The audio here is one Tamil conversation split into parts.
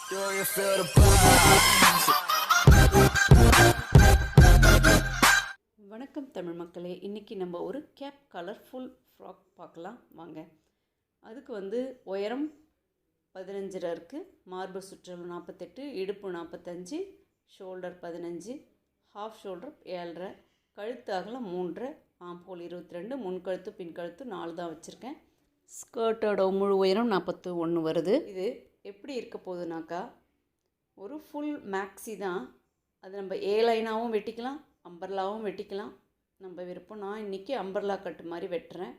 Do you feel the vibes? வணக்கம் தமிழ் மக்களே. இன்றைக்கி நம்ம ஒரு கேப் கலர்ஃபுல் ஃப்ராக் பார்க்கலாம் வாங்க. அதுக்கு உயரம் 15 இருக்குது, மார்பு சுற்றளவு 48, இடுப்பு 45, ஷோல்டர் 15, ஹாஃப் ஷோல்டர் 7.5, கழுத்து அகலம் 3, ஆம்போல் 22, முன்கழுத்து பின்கழுத்து 4 தான் வச்சுருக்கேன். ஸ்கர்ட்டோட முழு உயரம் 41 வருது. இது எப்படி இருக்க போகுதுனாக்கா ஒரு ஃபுல் மேக்ஸி தான். அது நம்ம ஏ லைனாகவும் வெட்டிக்கலாம், அம்பர்லாவும் வெட்டிக்கலாம், நம்ம விருப்பம். நான் இன்றைக்கி அம்பர்லா கட்டு மாதிரி வெட்டுறேன்.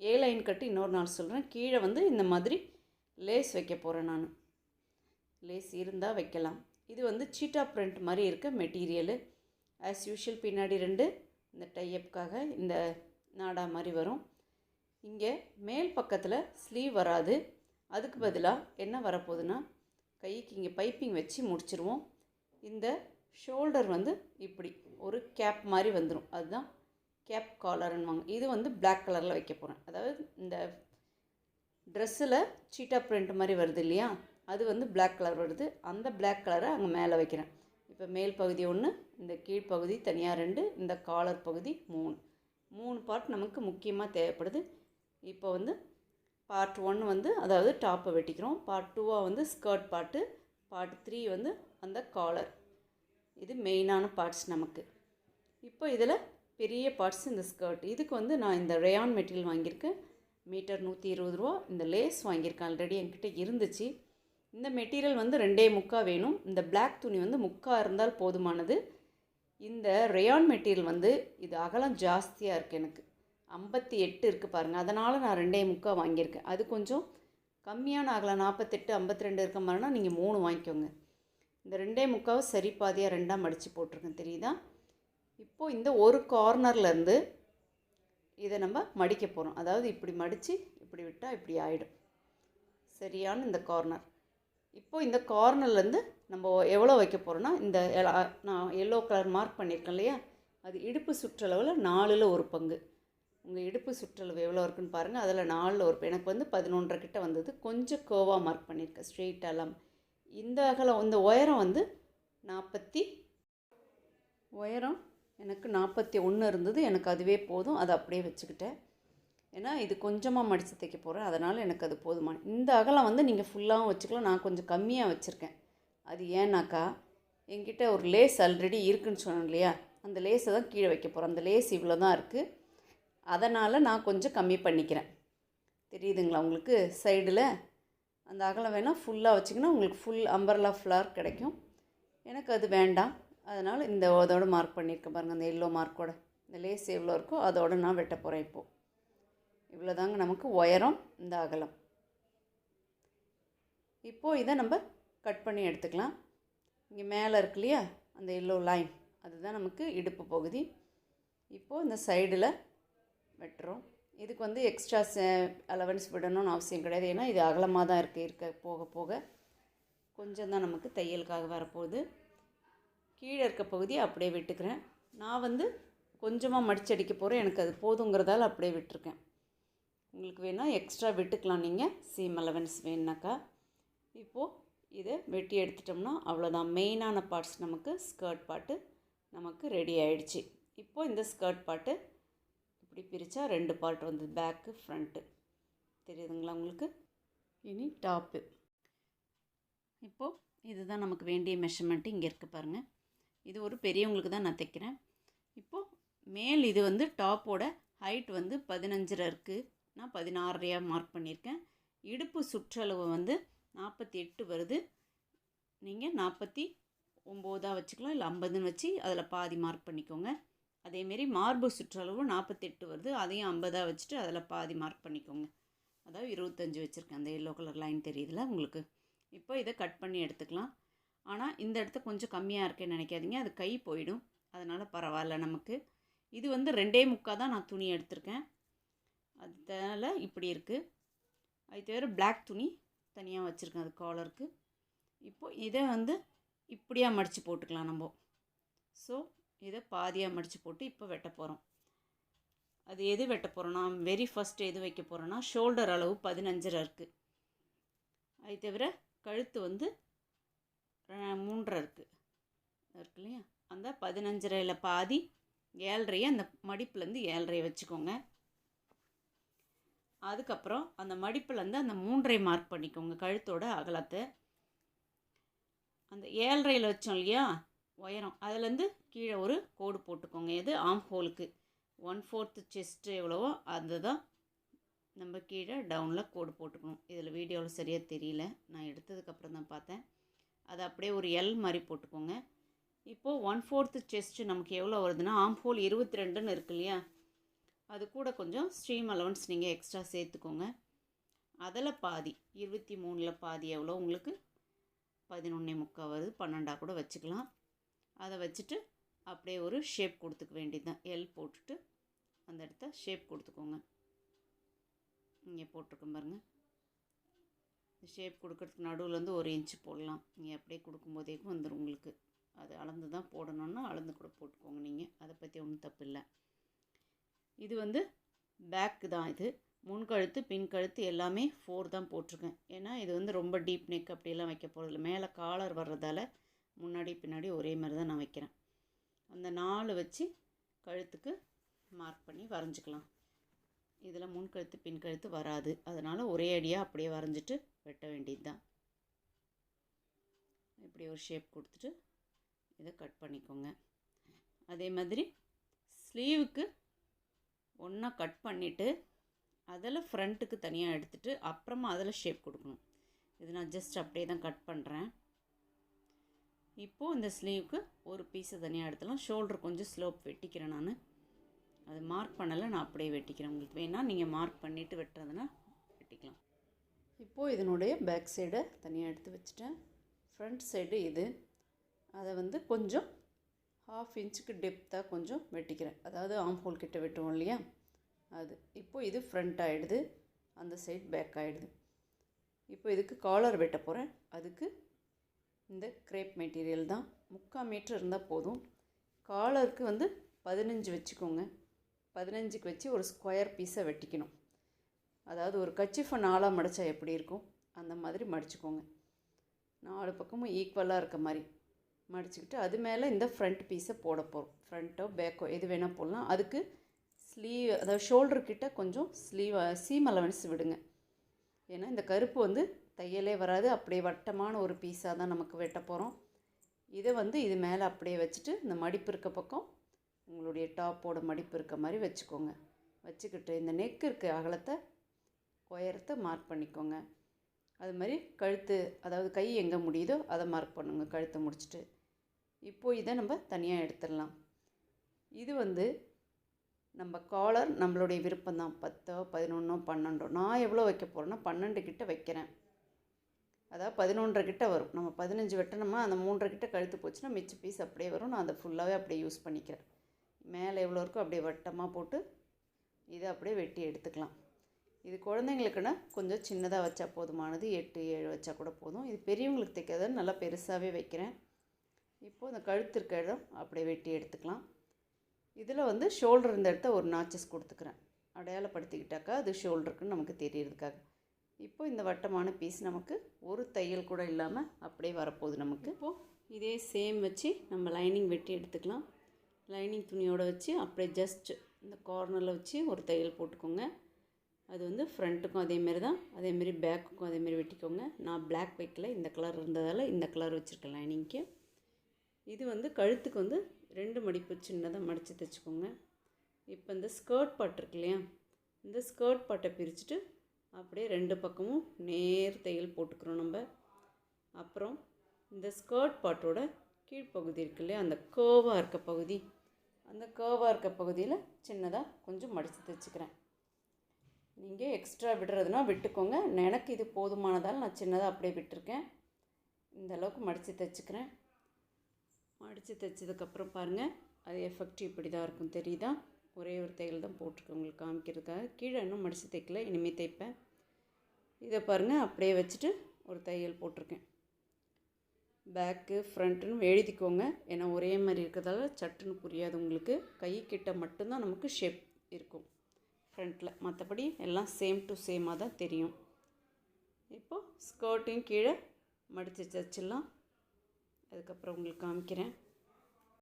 ஏ லைன் கட்டு இன்னொரு நாள் சொல்கிறேன். கீழே இந்த மாதிரி லேஸ் வைக்க போகிறேன். நான் லேஸ் இருந்தால் வைக்கலாம். இது சீட்டா பிரிண்ட் மாதிரி இருக்க மெட்டீரியலு. ஆஸ் யூஷுவல் பின்னாடி 2 இந்த டையப்புக்காக இந்த நாடா மாதிரி வரும். இங்கே மேல் பக்கத்தில் ஸ்லீவ் வராது. அதுக்கு பதிலாக என்ன வரப்போகுதுன்னா கைக்கு இங்கே பைப்பிங் வச்சு முடிச்சிருவோம். இந்த ஷோல்டர் இப்படி ஒரு கேப் மாதிரி வந்துடும். அதுதான் கேப் காலர்னுவாங்க. இது பிளாக் கலரில் வைக்க போகிறேன். அதாவது இந்த ட்ரெஸ்ஸில் சீட்டா பிரிண்ட் மாதிரி வருது இல்லையா, அது பிளாக் கலர் வருது. அந்த பிளாக் கலரை அங்கே மேலே வைக்கிறேன். இப்போ மேல் பகுதி 1, இந்த கீழ்ப்பகுதி தனியாக 2, இந்த காலர் பகுதி 3 பார்ட் நமக்கு முக்கியமாக தேவைப்படுது. இப்போ பார்ட் 1 அதாவது டாப்பை வெட்டிக்கிறோம். பார்ட் 2 ஸ்கர்ட் பார்ட்டு, பார்ட் 3 அந்த காலர். இது மெயினான பார்ட்ஸ் நமக்கு. இப்போ இதில் பெரிய பார்ட்ஸ் இந்த ஸ்கர்ட். இதுக்கு நான் இந்த ரேயான் மெட்டீரியல் வாங்கியிருக்கேன். மீட்டர் 120 ரூபா. இந்த லேஸ் வாங்கியிருக்கேன், ஆல்ரெடி என்கிட்ட இருந்துச்சு. இந்த மெட்டீரியல் 2.25 வேணும். இந்த பிளாக் துணி முக்கால் இருந்தால் போதுமானது. இந்த ரேயான் மெட்டீரியல் இது அகலம் ஜாஸ்தியாக இருக்குது. எனக்கு 58 இருக்குது பாருங்கள். அதனால் நான் 2.25 வாங்கியிருக்கேன். அது கொஞ்சம் கம்மியான அகலம் 48, 52 இருக்க மாதிரினா நீங்கள் 3 வாங்கிக்கோங்க. இந்த 2.25 சரி பாதியாக 2ஆக மடித்து போட்டிருக்கேன், தெரியுதா? இப்போது இந்த ஒரு கார்னர்லேருந்து இதை நம்ம மடிக்க போகிறோம். அதாவது இப்படி மடித்து இப்படி விட்டால் இப்படி ஆகிடும். சரியான இந்த கார்னர். இப்போது இந்த கார்னர்லேருந்து நம்ம எவ்வளோ வைக்க போகிறோன்னா, இந்த நான் எல்லோ கலர் மார்க் பண்ணியிருக்கேன் இல்லையா, அது இடுப்பு சுற்றளவில் 4ல் 1 பங்கு. உங்கள் இடுப்பு சுற்றளவு எவ்வளோ இருக்குன்னு பாருங்கள். அதில் 4ல் 1. எனக்கு 11.5 கிட்ட வந்தது. கொஞ்சம் கோவாக மார்க் பண்ணியிருக்கேன், ஸ்ட்ரெயிட்டாலாம். இந்த அகலம் இந்த உயரம் 40, உயரம் எனக்கு 41 இருந்தது. எனக்கு அதுவே போதும். அதை அப்படியே வச்சுக்கிட்டேன். ஏன்னா இது கொஞ்சமாக மடித்து தைக்க போகிறேன், அதனால் எனக்கு அது போதுமான. இந்த அகலம் நீங்கள் ஃபுல்லாகவும் வச்சுக்கலாம். நான் கொஞ்சம் கம்மியாக வச்சுருக்கேன். அது ஏன்னாக்கா என்கிட்ட ஒரு லேஸ் ஆல்ரெடி இருக்குதுன்னு சொன்னேன் இல்லையா, அந்த லேஸை தான் கீழே வைக்க போகிறேன். அந்த லேஸ் இவ்வளோ தான் இருக்குது. அதனால் நான் கொஞ்சம் கம்மி பண்ணிக்கிறேன். தெரியுதுங்களா உங்களுக்கு? சைடில் அந்த அகலம் வேணால் ஃபுல்லாக வச்சிங்கன்னா உங்களுக்கு ஃபுல் அம்பர்லா ஃப்ளார் கிடைக்கும். எனக்கு அது வேண்டாம். அதனால் இந்த அதோடு மார்க் பண்ணியிருக்கேன் பாருங்கள். அந்த எல்லோ மார்க்கோட இந்த லேஸ் எவ்வளோ இருக்கோ அதோடு நான் வெட்ட போகிறேன். இப்போது இவ்வளோ தாங்க நமக்கு உயரம், இந்த அகலம். இப்போது இதை நம்ம கட் பண்ணி எடுத்துக்கலாம். இங்கே மேலே இருக்கு இல்லையா அந்த எல்லோ லைன், அதுதான் நமக்கு இடுப்பு பகுதி. இப்போது இந்த சைடில் வெட்டுறோம். இதுக்கு எக்ஸ்ட்ரா அலவன்ஸ் விடணும்னு அவசியம் கிடையாது. ஏன்னா இது அகலமாக தான் இருக்க போக போக கொஞ்சம் தான் நமக்கு தையலுக்காக வரப்போகுது. கீழே இருக்க பகுதியை அப்படியே விட்டுக்கிறேன். நான் கொஞ்சமாக மடிச்சடிக்க போகிறேன். எனக்கு அது போதுங்கிறதால அப்படியே விட்டுருக்கேன். உங்களுக்கு வேணால் எக்ஸ்ட்ரா விட்டுக்கலாம் நீங்கள், சீம் அலவன்ஸ் வேணுனாக்கா. இப்போது இதை வெட்டி எடுத்துட்டோம்னா அவ்வளோதான். மெயினான பார்ட்ஸ் நமக்கு ஸ்கர்ட் பார்ட்டு நமக்கு ரெடி ஆகிடுச்சு. இப்போது இந்த ஸ்கர்ட் பார்ட்டு இப்படி பிரித்தா 2 பார்ட் பேக்கு ஃப்ரண்ட்டு. தெரியுதுங்களா உங்களுக்கு? இனி டாப்பு. இப்போது இதுதான் நமக்கு வேண்டிய மெஷர்மெண்ட்டு. இங்கே இருக்குது பாருங்கள். இது ஒரு பெரியவங்களுக்கு தான் நான் தைக்கிறேன். இப்போது மேல் இது டாப்போட ஹைட் 15 இருக்குது. நான் 16 மார்க் பண்ணியிருக்கேன். இடுப்பு சுற்றளவு 48 வருது. நீங்கள் 49 வச்சுக்கலாம், இல்லை 50ன்னு வச்சு அதில் பாதி மார்க் பண்ணிக்கோங்க. அதேமாரி மார்பு சுற்றளவு 48 வருது. அதையும் 50 வச்சுட்டு அதில் பாதி மார்க் பண்ணிக்கோங்க. அதாவது 25 வச்சுருக்கேன். அந்த எல்லோ கலர் லைன் தெரியுதுல உங்களுக்கு? இப்போ இதை கட் பண்ணி எடுத்துக்கலாம். ஆனால் இந்த இடத்த கொஞ்சம் கம்மியாக இருக்கேன்னு நினைக்காதீங்க, அது கை போயிடும். அதனால் பரவாயில்ல நமக்கு. இது 2.25 தான் நான் துணி எடுத்திருக்கேன். அதனால் இப்படி இருக்குது. அது தவிர பிளாக் துணி தனியாக வச்சுருக்கேன் அது காலருக்கு. இப்போது இதை இப்படியாக மடித்து போட்டுக்கலாம் நம்ம. ஸோ இதை பாதியாக மடித்து போட்டு இப்போ வெட்ட போகிறோம். அது எது வெட்ட போகிறோன்னா, வெரி ஃபஸ்ட்டு எது வைக்க போகிறோன்னா, ஷோல்டர் அளவு 15 இருக்குது. அது தவிர கழுத்து 3.5 இருக்குது இல்லையா, அந்த 15.5 பாதி 7.5 அந்த மடிப்புலேருந்து 7.5 வச்சுக்கோங்க. அதுக்கப்புறம் அந்த மடிப்புலேருந்து அந்த 3.5 மார்க் பண்ணிக்கோங்க கழுத்தோட அகலத்தை. அந்த 7.5 வச்சோம் இல்லையா உயரம், அதுலேருந்து கீழே ஒரு கோடு போட்டுக்கோங்க. இது ஆம் ஹோலுக்கு 1/4 செஸ்ட்டு எவ்வளவோ அதுதான் நம்ம கீழே டவுனில் கோடு போட்டுக்கணும். இதில் வீடியோவில் சரியாக தெரியல, நான் எடுத்ததுக்கப்புறம் தான் பார்த்தேன். அதை அப்படியே ஒரு எல் மாதிரி போட்டுக்கோங்க. இப்போது 1/4 செஸ்ட்டு நமக்கு எவ்வளோ வருதுன்னா, ஆம் ஹோல் 22ன்னு இருக்கு இல்லையா, அது கூட கொஞ்சம் ஸ்ட்ரீம் அலவன்ஸ் நீங்கள் எக்ஸ்ட்ரா சேர்த்துக்கோங்க. அதில் பாதி 23ல் பாதி எவ்வளோ உங்களுக்கு 11.75 வருது, 12 கூட வச்சுக்கலாம். அதை வச்சுட்டு அப்படியே ஒரு ஷேப் கொடுத்துக்க வேண்டியது தான். எல் போட்டுட்டு அந்த இடத்த ஷேப் கொடுத்துக்கோங்க. இங்கே போட்டிருக்கோம் பாருங்கள். ஷேப் கொடுக்கறதுக்கு நடுவில் வந்து 1 இன்ச்சு போடலாம். நீங்கள் அப்படியே கொடுக்கும்போதே வந்துடும் உங்களுக்கு. அது அளந்து தான் போடணுன்னா அளந்து கூட போட்டுக்கோங்க நீங்கள், அதை பற்றி ஒன்றும் தப்பு இல்லை. இது வந்து பேக்கு தான். இது முன்கழுத்து பின்கழுத்து எல்லாமே 4 தான் போட்டிருக்கேன். ஏன்னா இது வந்து ரொம்ப டீப் நெக் அப்படியெல்லாம் வைக்க போகிறதில்ல. மேலே காலர் வர்றதால முன்னாடி பின்னாடி ஒரே மாதிரி தான் நான் வைக்கிறேன். அந்த 4 வச்சு கழுத்துக்கு மார்க் பண்ணி வரைஞ்சிக்கலாம். இதில் முன்கழுத்து பின்கழுத்து வராது, அதனால் ஒரே அடியாக அப்படியே வரைஞ்சிட்டு வெட்ட வேண்டியது தான். இப்படி ஒரு ஷேப் கொடுத்துட்டு இதை கட் பண்ணிக்கோங்க. அதே மாதிரி ஸ்லீவுக்கு ஒன்றா கட் பண்ணிவிட்டு அதில் ஃப்ரண்ட்டுக்கு தனியாக எடுத்துகிட்டு அப்புறமா அதில் ஷேப் கொடுக்கணும். இது நான் ஜஸ்ட் அப்படியே தான் கட் பண்ணுறேன். இப்போது இந்த ஸ்லீவுக்கு ஒரு பீஸை தனியாக எடுத்துலாம். ஷோல்டர் கொஞ்சம் ஸ்லோப் வெட்டிக்கிறேன் நான், அது மார்க் பண்ணலை, நான் அப்படியே வெட்டிக்கிறேன். உங்களுக்கு வேணால் நீங்கள் மார்க் பண்ணிவிட்டு வெட்டுறதுனா வெட்டிக்கலாம். இப்போது இதனுடைய பேக் சைடை தனியாக எடுத்து வச்சுட்டேன். ஃப்ரண்ட் சைடு இது, அதை வந்து கொஞ்சம் 1/2 இன்ச்சுக்கு டெப்த்தாக கொஞ்சம் வெட்டிக்கிறேன். அதாவது ஆம் ஹோல் கிட்ட வெட்டுவோம் இல்லையா அது. இப்போது இது ஃப்ரண்ட் ஆகிடுது, அந்த சைடு பேக் ஆகிடுது. இப்போ இதுக்கு காலர் வெட்ட போகிறேன். அதுக்கு இந்த க்ரேப் மெட்டீரியல் தான் 3/4 மீட்டர் இருந்தால் போதும். காலருக்கு வந்து 15 வச்சுக்கோங்க. 15க்கு வச்சு ஒரு ஸ்கொயர் பீஸை வெட்டிக்கணும். அதாவது ஒரு கச்சிஃபை 4ஆக மடித்தா எப்படி இருக்கும் அந்த மாதிரி மடிச்சுக்கோங்க. 4 பக்கமும் ஈக்குவலாக இருக்க மாதிரி மடிச்சுக்கிட்டு அது மேலே இந்த ஃப்ரண்ட் பீஸை போட போகிறோம். ஃப்ரண்ட்டோ பேக்கோ எது வேணால் போடலாம். அதுக்கு ஸ்லீவ், அதாவது ஷோல்டர்கிட்ட கொஞ்சம் சீம் அலவன்ஸ் விடுங்க. ஏன்னா இந்த கருப்பு வந்து தையலே வராது, அப்படியே வட்டமான ஒரு பீஸாக தான் நமக்கு வெட்ட போகிறோம். இதை வந்து இது மேலே அப்படியே வச்சுட்டு இந்த மடிப்பு இருக்க பக்கம் உங்களுடைய டாப்போட மடிப்பு இருக்க மாதிரி வச்சுக்கோங்க. வச்சுக்கிட்டு இந்த நெக் இருக்க அகலத்தை உயரத்தை மார்க் பண்ணிக்கோங்க. அது மாதிரி கழுத்து, அதாவது கை எங்கே முடியுதோ அதை மார்க் பண்ணுங்க கழுத்தை முடிச்சுட்டு. இப்போது இதை நம்ம தனியாக எடுத்துடலாம். இது வந்து நம்ம காலர் நம்மளுடைய விருப்பம்தான். 10, 11, 12. நான் எவ்வளோ வைக்க போகிறேன்னா 12 கிட்ட வைக்கிறேன். அதாவது 11.5 கிட்ட வரும். நம்ம 15 வெட்டினோம்னா அந்த 3.5 கிட்ட கழுத்து போச்சுன்னா மிச்ச பீஸ் அப்படியே வரும். நான் அதை ஃபுல்லாகவே அப்படியே யூஸ் பண்ணிக்கிறேன். மேலே எவ்வளோ இருக்கோ அப்படியே வட்டமாக போட்டு இதை அப்படியே வெட்டி எடுத்துக்கலாம். இது குழந்தைங்களுக்குன்னா கொஞ்சம் சின்னதாக வச்சா போதுமானது. 8, 7 வச்சா கூட போதும். இது பெரியவங்களுக்கு தைக்கிறத நல்லா பெருசாகவே வைக்கிறேன். இப்போது இந்த கழுத்து இருக்க இடம் அப்படியே வெட்டி எடுத்துக்கலாம். இதில் வந்து ஷோல்டர் இந்த இடத்த ஒரு நாச்சஸ் கொடுத்துக்கிறேன். அடையாளப்படுத்திக்கிட்டாக்கா அது ஷோல்டருக்குன்னு நமக்கு தெரியறதுக்காக. இப்போ இந்த வட்டமான பீஸ் நமக்கு ஒரு தையல் கூட இல்லாமல் அப்படியே வரப்போகுது நமக்கு. இப்போது இதே சேம் வச்சு நம்ம லைனிங் வெட்டி எடுத்துக்கலாம். லைனிங் துணியோடு வச்சு அப்படியே ஜஸ்ட் இந்த கார்னரில் வச்சு ஒரு தையல் போட்டுக்கோங்க. அது வந்து ஃப்ரண்ட்டுக்கும் அதேமாரி தான், அதேமாரி பேக்குக்கும் அதேமாரி வெட்டிக்கோங்க. நான் பிளாக் வைக்கல, இந்த கலர் இருந்ததால் இந்த கலர் வச்சுருக்கேன் லைனிங்க்கு. இது வந்து கழுத்துக்கு வந்து 2 மடிப்பு சின்னதாக மடித்து தைச்சிக்கோங்க. இப்போ இந்த ஸ்கர்ட் பாட் இருக்கு இல்லையா, இந்த ஸ்கர்ட் பாட்டை பிரிச்சுட்டு அப்படியே 2 பக்கமும் நேர் தையல் போட்டுக்கிறோம் நம்ம. அப்புறம் இந்த ஸ்கர்ட் பாட்டோட கீழ்ப்பகுதி இருக்கு இல்லையா, அந்த கேர்வாக இருக்க பகுதி, அந்த கேர்வாக இருக்க பகுதியில் சின்னதாக கொஞ்சம் மடித்து தைச்சிக்கிறேன். நீங்கள் எக்ஸ்ட்ரா விடுறதுனா விட்டுக்கோங்க. எனக்கு இது போதுமானதால் நான் சின்னதாக அப்படியே விட்டுருக்கேன். இந்த அளவுக்கு மடித்து தைச்சிக்கிறேன். மடித்து தைச்சதுக்கப்புறம் பாருங்கள், அது எஃபெக்ட் இப்படி தான் இருக்கும், தெரியுதா? ஒரே ஒரு தையல் தான் போட்டிருக்கேன் உங்களுக்கு காமிக்கிறதுக்காக. கீழே இன்னும் மடித்து தைக்கல, இனிமேல் தைப்பேன். இதை பாருங்கள், அப்படியே வச்சுட்டு ஒரு தையல் போட்டிருக்கேன். பேக்கு ஃப்ரண்ட்டுன்னு எழுதிக்கோங்க. ஏன்னா ஒரே மாதிரி இருக்கிறதால சட்டுன்னு புரியாது உங்களுக்கு. கை கிட்ட மட்டும்தான் நமக்கு ஷேப் இருக்கும் ஃப்ரண்ட்டில், மற்றபடி எல்லாம் சேம் டு சேமாக தான் தெரியும். இப்போது ஸ்கர்ட்டையும் கீழே மடித்து தைச்சிடலாம். அதுக்கப்புறம் உங்களுக்கு காமிக்கிறேன்.